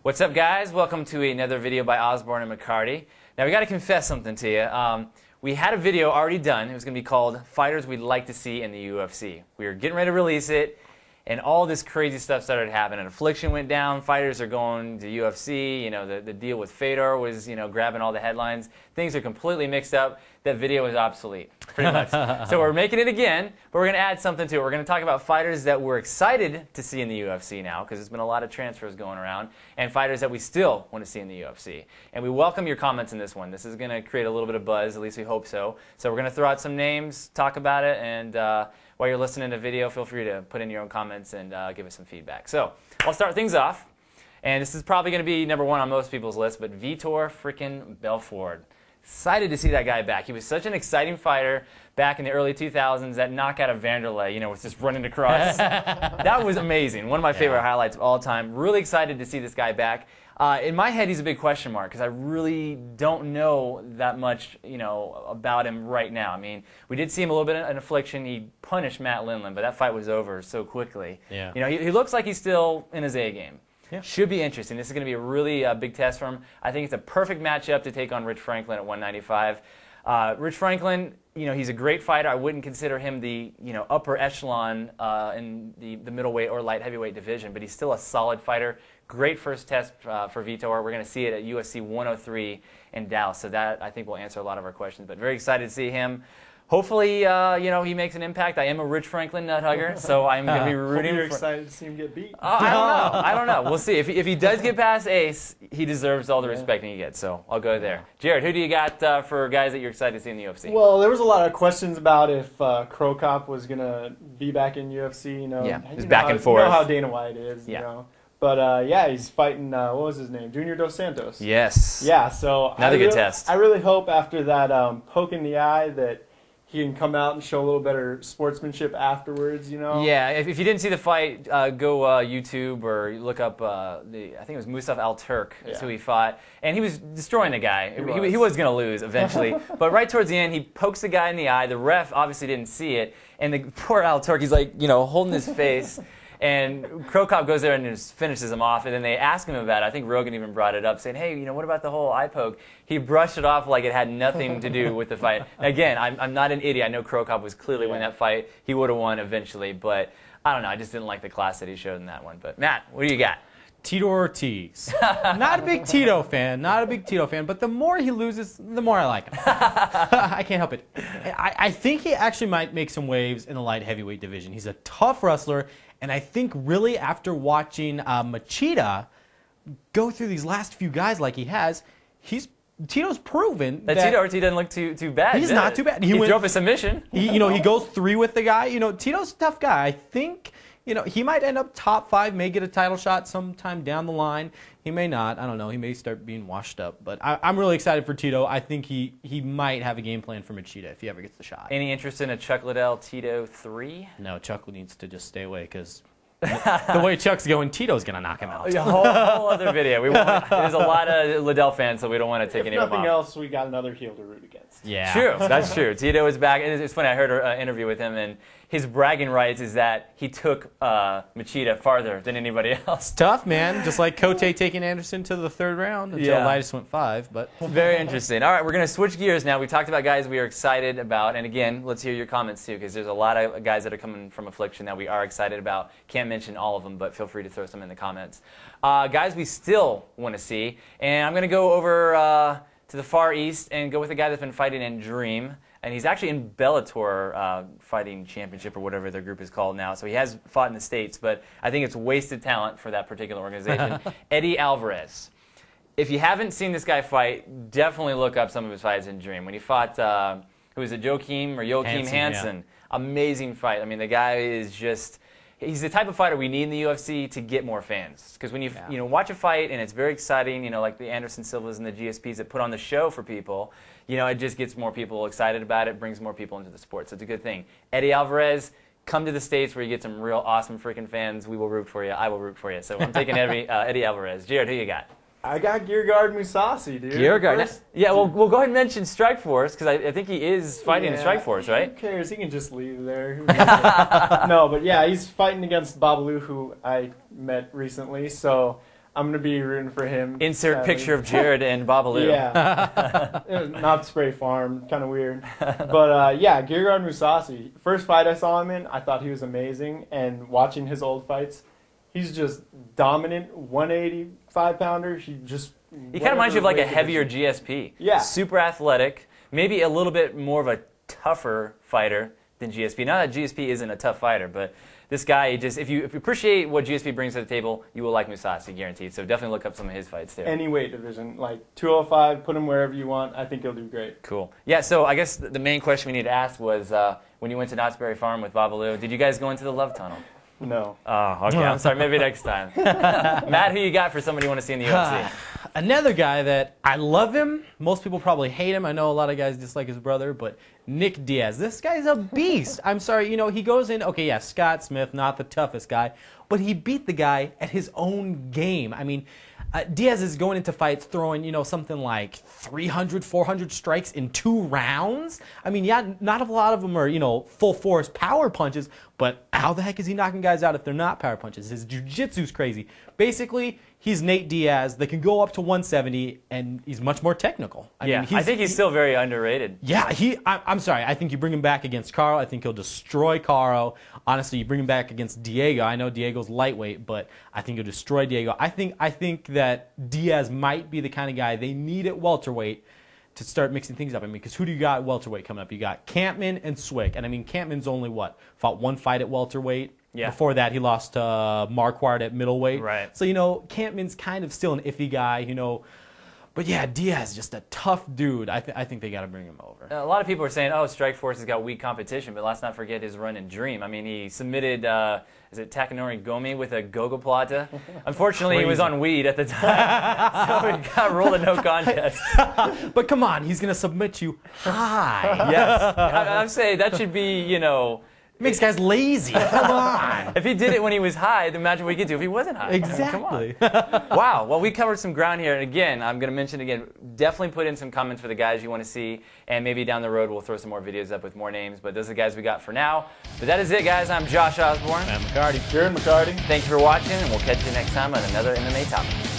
What's up, guys? Welcome to another video by Osborne and McCarty. Now, we got to confess something to you. We had a video already done. It was going to be called Fighters We'd Like to See in the UFC. We were getting ready to release it, and all this crazy stuff started happening. Affliction went down. Fighters are going to UFC. You know, the deal with Fedor was, grabbing all the headlines. Things are completely mixed up. That video is obsolete, pretty much. So we're making it again, but we're going to add something to it. We're going to talk about fighters that we're excited to see in the UFC now, because there's been a lot of transfers going around, and fighters that we still want to see in the UFC. And we welcome your comments in this one. This is going to create a little bit of buzz, at least we hope so. So we're going to throw out some names, talk about it, and while you're listening to the video, feel free to put in your own comments and give us some feedback. So I'll start things off, and this is probably going to be number one on most people's list, but Vitor freaking Belfort. Excited to see that guy back. He was such an exciting fighter back in the early 2000s. That knockout of Vanderlei, was just running across. That was amazing. One of my favorite highlights of all time. Really excited to see this guy back. In my head, he's a big question mark because I really don't know that much, about him right now. I mean, we did see him a little bit in Affliction. He punished Matt Lindland, but that fight was over so quickly. Yeah. He looks like he's still in his A game. Yeah. Should be interesting. This is going to be a really big test for him. I think it's a perfect matchup to take on Rich Franklin at 195. Rich Franklin, he's a great fighter. I wouldn't consider him the upper echelon in the middleweight or light heavyweight division, but he's still a solid fighter. Great first test for Vitor. We're going to see it at UFC 103 in Dallas, so that I think will answer a lot of our questions. But very excited to see him. Hopefully, he makes an impact. I am a Rich Franklin nut hugger, so I'm going to be rooting. You're excited to see him get beat. I don't know. We'll see. If he does get past Ace, he deserves all the respect he gets. So I'll go there. Jared, who do you got for guys that you're excited to see in the UFC? Well, there was a lot of questions about if Crow Cop was going to be back in UFC. Yeah, it's back and forth. You know how Dana White is. But he's fighting. What was his name? Junior Dos Santos. Yes. Yeah. So another good test. I really hope after that poke in the eye that he can come out and show a little better sportsmanship afterwards, Yeah, if you didn't see the fight, go YouTube or look up, I think it was Musaf Al-Turk is who he fought. And he was destroying the guy. He was going to lose eventually. But right towards the end, he pokes the guy in the eye. The ref obviously didn't see it. And the poor Al-Turk, he's like, holding his face. And Crow Cop goes there and just finishes him off. And then they ask him about it. I think Rogan even brought it up, saying, hey, what about the whole eye poke? He brushed it off like it had nothing to do with the fight. Again, I'm not an idiot. I know Crow Cop was clearly winning that fight. He would have won eventually. But I don't know. I just didn't like the class that he showed in that one. But Matt, what do you got? Tito Ortiz. Not a big Tito fan. But the more he loses, the more I like him. I can't help it. I think he actually might make some waves in the light heavyweight division. He's a tough wrestler. And I think really after watching Machida go through these last few guys like he has, Tito's proven that Tito Ortiz doesn't look too bad. He's not too bad. He drove a submission. He goes 3 with the guy. Tito's a tough guy. I think he might end up top 5, may get a title shot sometime down the line. He may not. I don't know. He may start being washed up. But I'm really excited for Tito. I think he might have a game plan for Machida if he ever gets the shot. Any interest in a Chuck Liddell Tito 3? No, Chuck needs to just stay away because the way Chuck's going, Tito's going to knock him out. A whole other video. There's a lot of Liddell fans, so we don't want to take any of them off. If nothing else, we got another heel to root against. Yeah. True. That's true. Tito is back. It's funny. I heard an interview with him, and his bragging rights is that he took Machida farther than anybody else. Tough, man. Just like Cote taking Anderson to the 3rd round until Elias went 5. But very interesting. All right, we're going to switch gears now. We talked about guys we are excited about. And again, let's hear your comments too, because there's a lot of guys that are coming from Affliction that we are excited about. Can't mention all of them, but feel free to throw some in the comments. Guys we still want to see. And I'm going to go over to the Far East and go with a guy that's been fighting in Dream. And he's actually in Bellator Fighting Championship or whatever their group is called now. So he has fought in the States, but I think it's wasted talent for that particular organization. Eddie Alvarez. If you haven't seen this guy fight, definitely look up some of his fights in Dream. When he fought, who was it, Joachim Hansen. Yeah. Amazing fight. I mean, the guy is just... He's the type of fighter we need in the UFC to get more fans. Because when you watch a fight and it's very exciting, like the Anderson Silvas and the GSPs that put on the show for people, it just gets more people excited about it, brings more people into the sport. So it's a good thing. Eddie Alvarez, come to the States where you get some real awesome freaking fans. We will root for you. I will root for you. So I'm taking Eddie Alvarez. Jared, who you got? I got Gearguard Mousasi, dude. Gearguard. Yeah, we'll go ahead and mention Strikeforce, because I think he is fighting in Strikeforce, right? Who cares? He can just leave there. No, but yeah, he's fighting against Babalu, who I met recently. So I'm going to be rooting for him. Insert sadly. picture of Jared and Babalu. Yeah. It was not Spray Farm. Kind of weird. But, yeah, Gegard Mousasi. First fight I saw him in, I thought he was amazing. And watching his old fights, he's just dominant. 185-pounder. He kind of reminds you of like a heavier GSP. Yeah. Super athletic. Maybe a little bit more of a tougher fighter than GSP. Not that GSP isn't a tough fighter, but this guy, just if you appreciate what GSP brings to the table, you will like Mousasi, guaranteed. So definitely look up some of his fights too. Any weight division, like 205, put him wherever you want. I think he'll do great. Cool. Yeah, so I guess the main question we need to ask was when you went to Knott's Berry Farm with Babalu, did you guys go into the love tunnel? No. Oh, okay. I'm sorry. Maybe next time. Matt, who you got for somebody you want to see in the UFC? Another guy that I love him. Most people probably hate him. I know a lot of guys dislike his brother, but Nick Diaz. This guy's a beast. I'm sorry. You know, he goes in, okay, yeah, Scott Smith, not the toughest guy, but he beat the guy at his own game. I mean, Diaz is going into fights throwing, you know, something like 300, 400 strikes in 2 rounds. I mean, yeah, not a lot of them are, you know, full force power punches, but how the heck is he knocking guys out if they're not power punches? His jiu-jitsu's crazy. Basically, he's Nate Diaz. They can go up to 170, and he's much more technical. I mean, I think he's still very underrated. Yeah, I'm sorry. I think you bring him back against Caro. I think he'll destroy Caro. Honestly, you bring him back against Diego. I know Diego's lightweight, but I think he'll destroy Diego. I think that Diaz might be the kind of guy they need at welterweight to start mixing things up. I mean, because who do you got at welterweight coming up? You got Campman and Swick. And I mean, Campman's only, fought 1 fight at welterweight. Yeah. Before that, he lost to Marquardt at middleweight. Right. So, you know, Campman's kind of still an iffy guy, you know. But, yeah, Diaz, just a tough dude. I think they got to bring him over. A lot of people are saying, oh, Strikeforce has got weak competition, but let's not forget his run in Dream. I mean, he submitted, is it Takanori Gomi with a Gogoplata? Unfortunately, he was on weed at the time, so he got ruled a no contest. But come on, he's going to submit you high. Yes. I'm saying that should be, you know... Makes guys lazy. Come on. If he did it when he was high, then imagine what he could do if he wasn't high. Exactly. I mean, come on. Wow. Well, we covered some ground here. And again, I'm going to mention again, definitely put in some comments for the guys you want to see. And maybe down the road, we'll throw some more videos up with more names. But those are the guys we got for now. But that is it, guys. I'm Josh Osborne. Matt McCarty. Jared McCarty. Thanks for watching, and we'll catch you next time on another MMA topic.